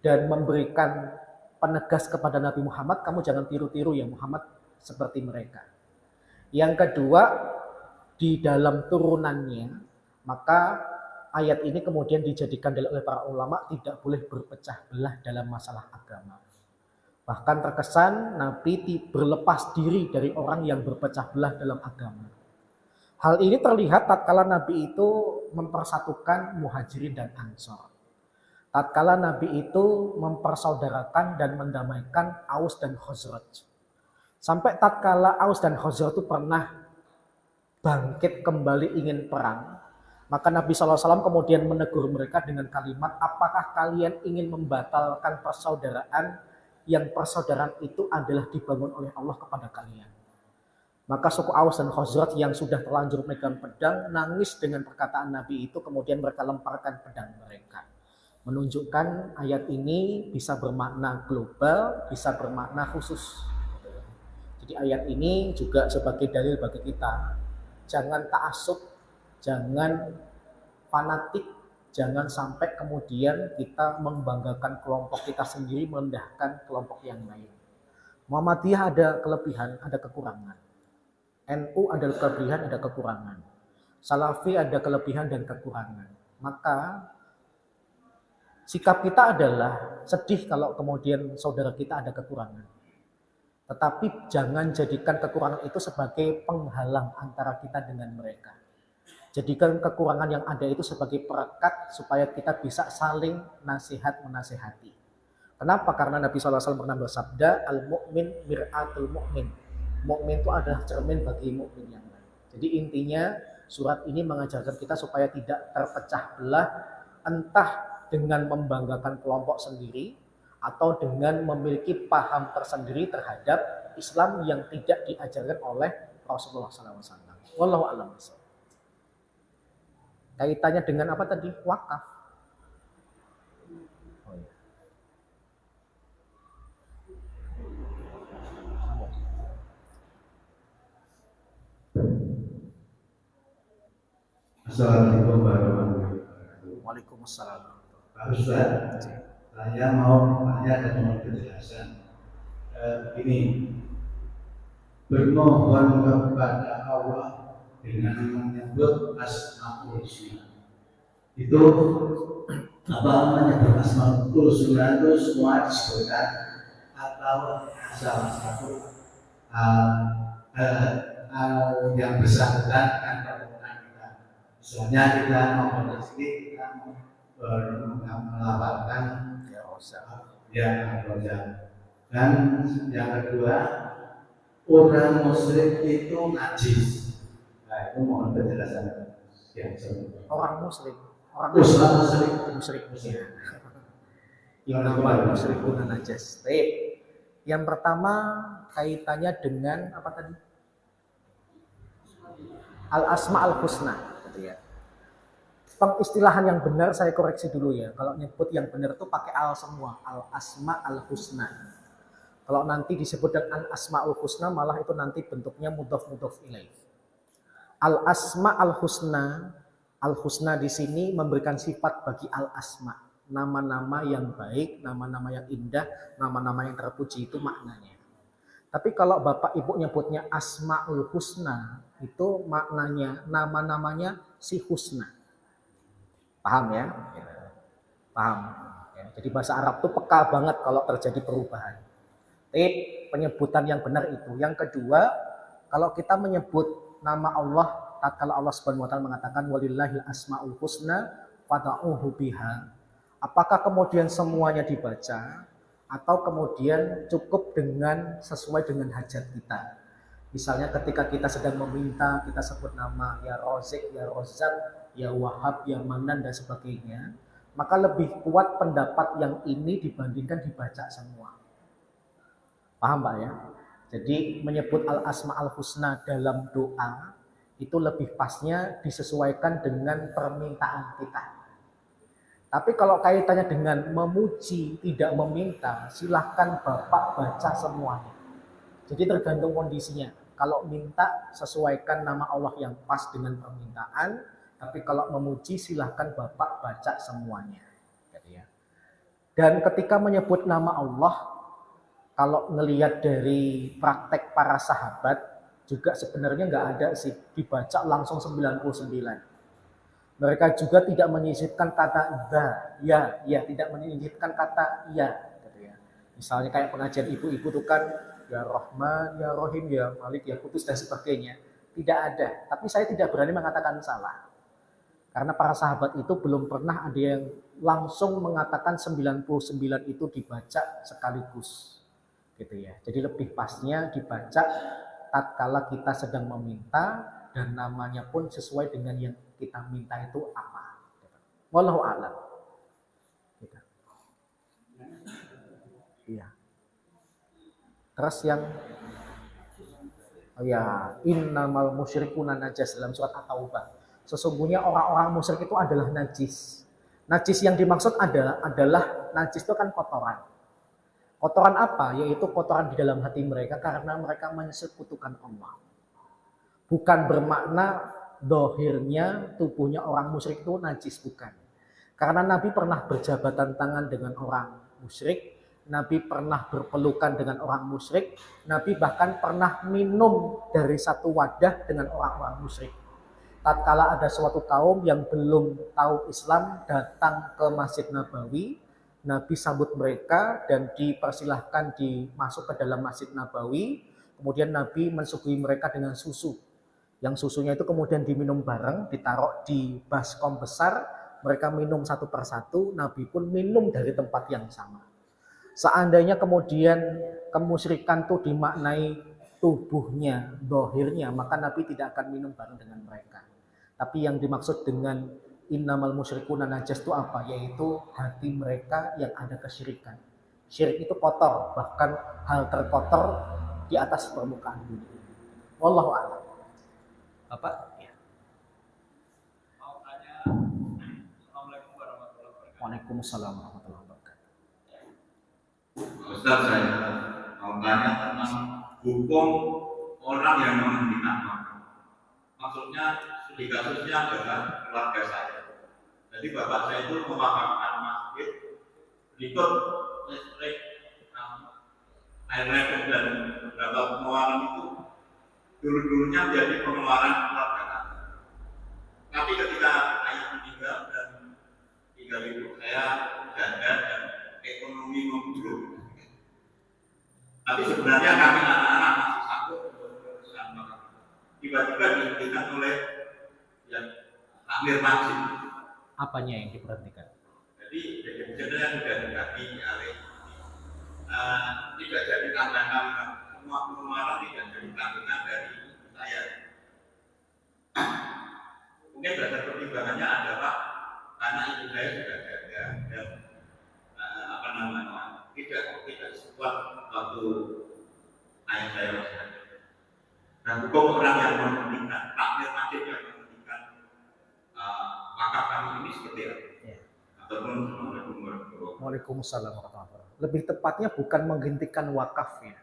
Speaker 1: dan memberikan penegas kepada Nabi Muhammad, kamu jangan tiru-tiru ya Muhammad seperti mereka. Yang kedua, di dalam turunannya, maka ayat ini kemudian dijadikan oleh para ulama tidak boleh berpecah belah dalam masalah agama. Bahkan terkesan Nabi berlepas diri dari orang yang berpecah belah dalam agama. Hal ini terlihat tatkala Nabi itu mempersatukan Muhajirin dan Ansor. Tatkala Nabi itu mempersaudarakan dan mendamaikan Aus dan Khazraj. Sampai tatkala Aus dan Khazraj itu pernah bangkit kembali ingin perang, Maka Nabi SAW kemudian menegur mereka dengan kalimat, apakah kalian ingin membatalkan persaudaraan yang persaudaraan itu adalah dibangun oleh Allah kepada kalian? Maka suku Aus dan Khazraj yang sudah terlanjur megang pedang nangis dengan perkataan Nabi itu, kemudian mereka lemparkan pedang mereka. Menunjukkan ayat ini bisa bermakna global, bisa bermakna khusus. Jadi ayat ini juga sebagai dalil bagi kita. Jangan ta'assub, jangan fanatik, jangan sampai kemudian kita membanggakan kelompok kita sendiri, merendahkan kelompok yang lain. Muhammadiyah ada kelebihan, ada kekurangan. NU ada kelebihan, ada kekurangan. Salafi ada kelebihan dan kekurangan. Maka sikap kita adalah sedih kalau kemudian saudara kita ada kekurangan. Tetapi jangan jadikan kekurangan itu sebagai penghalang antara kita dengan mereka. Jadikan kekurangan yang ada itu sebagai perekat supaya kita bisa saling nasihat-menasihati. Kenapa? Karena Nabi SAW pernah bersabda, al-mu'min mir'atul mu'min. Mu'min itu adalah cermin bagi mu'min yang lain. Jadi intinya surat ini mengajarkan kita supaya tidak terpecah belah, entah dengan membanggakan kelompok sendiri, atau dengan memiliki paham tersendiri terhadap Islam yang tidak diajarkan oleh Rasulullah SAW. Wallahu a'lam bishawab. Kaitannya dengan apa tadi? Wakaf. Oh, iya.
Speaker 2: Assalamualaikum warahmatullahi wabarakatuh.
Speaker 1: Waalaikumsalam.
Speaker 2: Pak Ustaz, saya mau tanya dan mohon penjelasan. Begini, bermohon kepada Allah dengan menyebut Asmaul Husna. Itu apa menyebut Asmaul Husna itu semua disebutkan atau salah satu yang bersangkutan dengan permintaan kita. Misalnya kita mau bersedih, kita melafalkan ya Roja. Dan yang kedua, orang musyrik itu najis. Nah, itu mohon penjelasan yang selanjutnya.
Speaker 1: Orang musyrik, orang musyrik. Innamal musyrikuna najas. Baik. Yang pertama kaitannya dengan apa tadi? Al-asma al-husna, gitu ya. Pengistilahan yang benar saya koreksi dulu ya. Kalau nyebut yang benar itu pakai al semua, al-asma al-husna. Kalau nanti disebut dengan al-asma al-husna malah itu nanti bentuknya mudhaf ilaih. Al-asma al-husna, al-husna di sini memberikan sifat bagi al-asma, nama-nama yang baik, nama-nama yang indah, nama-nama yang terpuji, itu maknanya. Tapi kalau Bapak Ibu nyebutnya asmaul husna, itu maknanya nama-namanya si husna. Paham ya? Paham. Ya, jadi bahasa Arab itu peka banget kalau terjadi perubahan. Tapi penyebutan yang benar itu. Yang kedua, kalau kita menyebut nama Allah, tatkala Allah Subhanahu wa taala mengatakan walillahil asmaul husna fad'uhu biha. Apakah kemudian semuanya dibaca atau kemudian cukup dengan sesuai dengan hajat kita? Misalnya ketika kita sedang meminta, kita sebut nama ya Razik, ya Razzaq, ya Wahab, ya Manan dan sebagainya, maka lebih kuat pendapat yang ini dibandingkan dibaca semua. Paham Pak ya? Jadi menyebut al-asma al-husna dalam doa itu lebih pasnya disesuaikan dengan permintaan kita. Tapi kalau kaitannya dengan memuji, tidak meminta, silahkan Bapak baca semuanya. Jadi tergantung kondisinya. Kalau minta, sesuaikan nama Allah yang pas dengan permintaan. Tapi kalau memuji, silahkan Bapak baca semuanya. Dan ketika menyebut nama Allah, kalau ngelihat dari praktek para sahabat, juga sebenarnya nggak ada sih dibaca langsung 99. Mereka juga tidak menyisipkan kata ya, tidak menyisipkan kata ya. Misalnya kayak pengajian ibu-ibu itu kan ya Rahman, ya Rahim, ya Malik, ya Kudus dan sebagainya. Tidak ada. Tapi saya tidak berani mengatakan salah. Karena para sahabat itu belum pernah ada yang langsung mengatakan 99 itu dibaca sekaligus. Gitu ya. Jadi lebih pasnya dibaca tatkala kita sedang meminta dan namanya pun sesuai dengan yang kita minta itu apa. Wallahu a'lam. Gitu. Iya. Terus yang innamal musyrikuna najas dalam surat At-Taubah. Sesungguhnya orang-orang musyrik itu adalah najis. Najis yang dimaksud adalah najis itu kan kotoran. Kotoran apa? Yaitu kotoran di dalam hati mereka karena mereka mensekutukan Allah. Bukan bermakna dohirnya tubuhnya orang musyrik itu najis, bukan. Karena Nabi pernah berjabatan tangan dengan orang musyrik, Nabi pernah berpelukan dengan orang musyrik, Nabi bahkan pernah minum dari satu wadah dengan orang-orang musyrik. Tatkala ada suatu kaum yang belum tahu Islam datang ke Masjid Nabawi, Nabi sambut mereka dan dipersilahkan masuk ke dalam Masjid Nabawi. Kemudian Nabi mensuguhi mereka dengan susu. Yang susunya itu kemudian diminum bareng, ditaruh di baskom besar, mereka minum satu persatu, Nabi pun minum dari tempat yang sama. Seandainya kemudian kemusyrikan itu dimaknai tubuhnya, dohirnya, maka Nabi tidak akan minum bareng dengan mereka. Tapi yang dimaksud dengan innamal musyrikuna najas itu apa? Yaitu hati mereka yang ada kesyirikan. Syirik itu kotor, bahkan hal terkotor di atas permukaan bumi. Wallahu a'lam. Bapak? Ya.
Speaker 3: Mau tanya, Assalamualaikum warahmatullahi wabarakatuh.
Speaker 1: Waalaikumsalam warahmatullahi wabarakatuh.
Speaker 3: Ustaz, saya mau tanya tentang hukum orang yang menghentikan makan. Maksudnya di kasusnya adalah keluarga saya. Jadi bapak saya itu mewakafkan masjid, berikut listrik, air ledeng dan beberapa pengeluaran itu dulu-dulunya menjadi pengeluaran keluarga kami. Tapi ketika ayah meninggal dan tinggal ibu saya jaga dan ekonomi memburuk. Tapi sebenarnya kami anak-anak masih sanggup untuk meneruskan makan. Tiba-tiba dihentikan oleh yang takmir masjid.
Speaker 1: Apanya yang diperhentikan?
Speaker 3: Jadi yang sudah dibagi oleh tidak jadi tanggungan semua pengeluaran tidak jadi tanggungan dari saya. Mungkin dasar pertimbangannya adalah karena ibu saya sudah jaga dan tidak sekuat waktu ayah saya masih ada. Dan hukum orang yang menghentikan takmir masjid yang menghentikan wakaf kami ini seperti apa? Ataupun
Speaker 1: Waalaikumsalam warahmatullahi wabarakatuh. Lebih tepatnya bukan menghentikan wakafnya.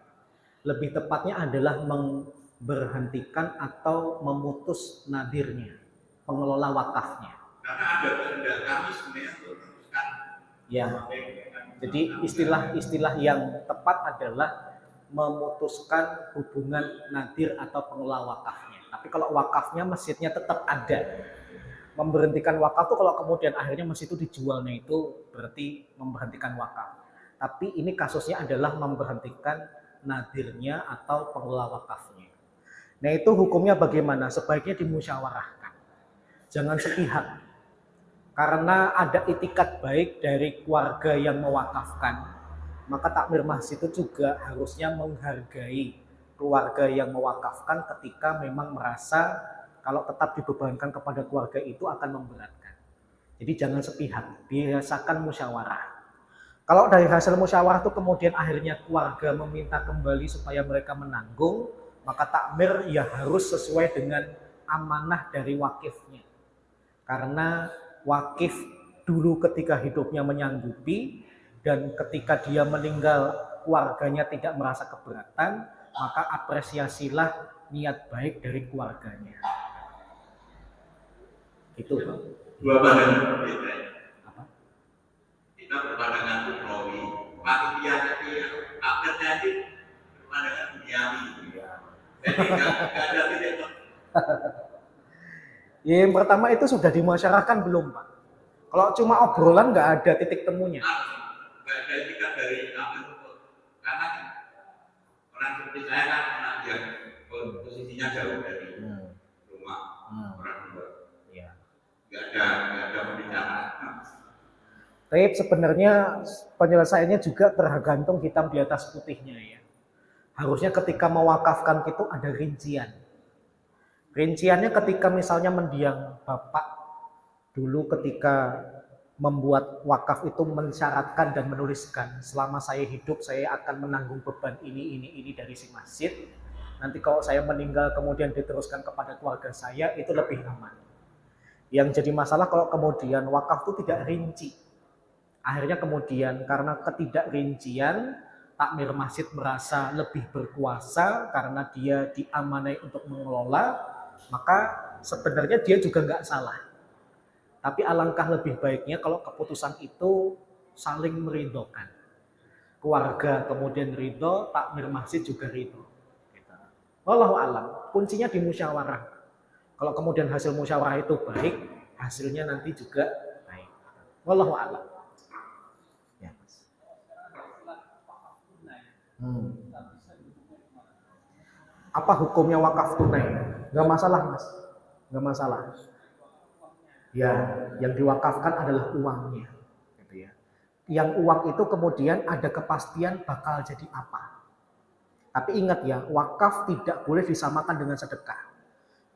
Speaker 1: Lebih tepatnya adalah memberhentikan atau memutus nadirnya, pengelola wakafnya.
Speaker 3: Karena ada kehendak kami sebenarnya untuk meneruskan.
Speaker 1: Ya. Jadi istilah yang tepat adalah memutuskan hubungan nadir atau pengelola wakafnya. Tapi kalau wakafnya masjidnya tetap ada. Memberhentikan wakaf itu kalau kemudian akhirnya masjid itu dijualnya itu berarti memberhentikan wakaf. Tapi ini kasusnya adalah memberhentikan nadirnya atau pengelola wakafnya. Nah itu hukumnya bagaimana? Sebaiknya dimusyawarahkan. Jangan sepihak. Karena ada itikat baik dari keluarga yang mewakafkan. Maka takmir masjid itu juga harusnya menghargai keluarga yang mewakafkan ketika memang merasa kalau tetap dibebankan kepada keluarga itu akan memberatkan. Jadi jangan sepihak, biasakan musyawarah. Kalau dari hasil musyawarah itu kemudian akhirnya keluarga meminta kembali supaya mereka menanggung, maka takmir ya harus sesuai dengan amanah dari wakifnya. Karena wakif dulu ketika hidupnya menyanggupi dan ketika dia meninggal keluarganya tidak merasa keberatan, maka apresiasilah niat baik dari keluarganya. Itu
Speaker 3: dua pandangan berbeda. Apa? Kita berpandangan duniawi, panitia tadi akhirnya itu berpandangan duniawi. Jadi nggak ada titik.
Speaker 1: Yang pertama itu sudah dimasyarakat belum, Pak? Kalau cuma obrolan nggak ada titik temunya.
Speaker 3: Nggak ada etikat dari kami karena orang seperti saya kan anak yang posisinya jauh dari rumah orang tua. Nggak ada pembicaraan.
Speaker 1: Tapi sebenarnya penyelesaiannya juga tergantung hitam di atas putihnya ya. Harusnya ketika mewakafkan itu ada rincian. Rinciannya ketika misalnya mendiang bapak dulu ketika membuat wakaf itu mensyaratkan dan menuliskan selama saya hidup saya akan menanggung beban ini dari si masjid. Nanti kalau saya meninggal kemudian diteruskan kepada keluarga saya itu lebih aman. Yang jadi masalah kalau kemudian wakaf itu tidak rinci. Akhirnya kemudian karena ketidakrincian takmir masjid merasa lebih berkuasa karena dia diamanai untuk mengelola, maka sebenarnya dia juga nggak salah. Tapi alangkah lebih baiknya kalau keputusan itu saling meridhokan. Keluarga kemudian ridho, takmir masjid juga ridho. Wallahu a'lam. Kuncinya di musyawarah. Kalau kemudian hasil musyawarah itu baik, hasilnya nanti juga baik. Wallahu a'lam. Ya, Mas. Apa hukumnya wakaf tunai? Gak masalah, Mas. Gak masalah. Ya, yang diwakafkan adalah uangnya, gitu ya. Yang uang itu kemudian ada kepastian bakal jadi apa. Tapi ingat ya, wakaf tidak boleh disamakan dengan sedekah.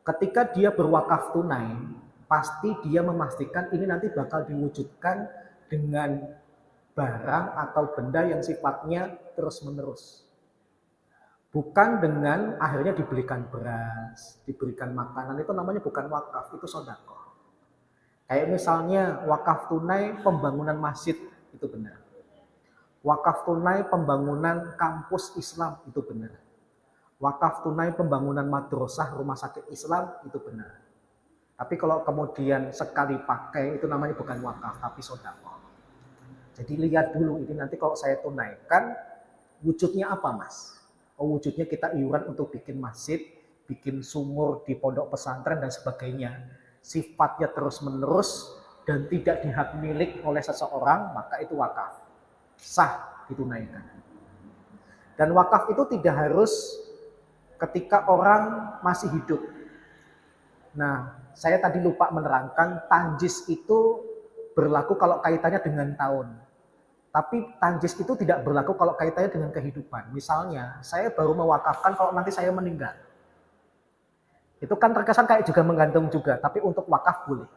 Speaker 1: Ketika dia berwakaf tunai, pasti dia memastikan ini nanti bakal diwujudkan dengan barang atau benda yang sifatnya terus-menerus. Bukan dengan akhirnya diberikan beras, diberikan makanan, itu namanya bukan wakaf, itu sedekah. Kayak misalnya wakaf tunai pembangunan masjid, itu benar. Wakaf tunai pembangunan kampus Islam, itu benar. Wakaf tunai pembangunan madrasah rumah sakit Islam, itu benar. Tapi kalau kemudian sekali pakai, itu namanya bukan wakaf, tapi sedekah. Jadi lihat dulu, ini nanti kalau saya tunaikan, wujudnya apa, Mas? Oh, wujudnya kita iuran untuk bikin masjid, bikin sumur di pondok pesantren dan sebagainya. Sifatnya terus-menerus dan tidak dihak milik oleh seseorang, maka itu wakaf. Sah ditunaikan. Dan wakaf itu tidak harus ketika orang masih hidup. Nah, saya tadi lupa menerangkan, tanjis itu berlaku kalau kaitannya dengan tahun. Tapi tanjis itu tidak berlaku kalau kaitannya dengan kehidupan. Misalnya, saya baru mewakafkan kalau nanti saya meninggal. Itu kan terkesan kayak juga menggantung juga, tapi untuk wakaf boleh.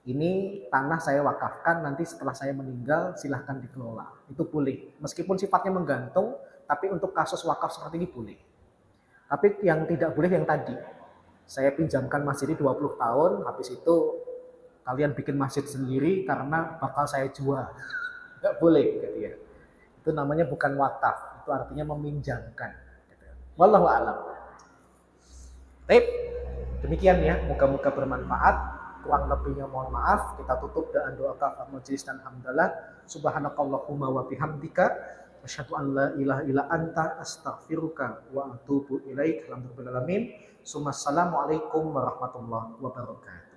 Speaker 1: Ini tanah saya wakafkan, nanti setelah saya meninggal silahkan dikelola. Itu boleh. Meskipun sifatnya menggantung, tapi untuk kasus wakaf seperti ini boleh. Tapi yang tidak boleh yang tadi. Saya pinjamkan masjid ini 20 tahun, habis itu kalian bikin masjid sendiri karena bakal saya jual. Nggak boleh, gitu ya. Itu namanya bukan wakaf, itu artinya meminjamkan. Wallahu a'lam. Baik, demikian ya, moga-moga bermanfaat. Kurang lebihnya mohon maaf. Kita tutup dengan doa kafaratul majelis dan hamdalah. Subhanakallahumma wa bihamdika asyhadu an la ilaha illa anta astaghfiruka wa atubu ilaik. Alhamdulillahirabbil alamin. Assalamualaikum warahmatullahi wabarakatuh.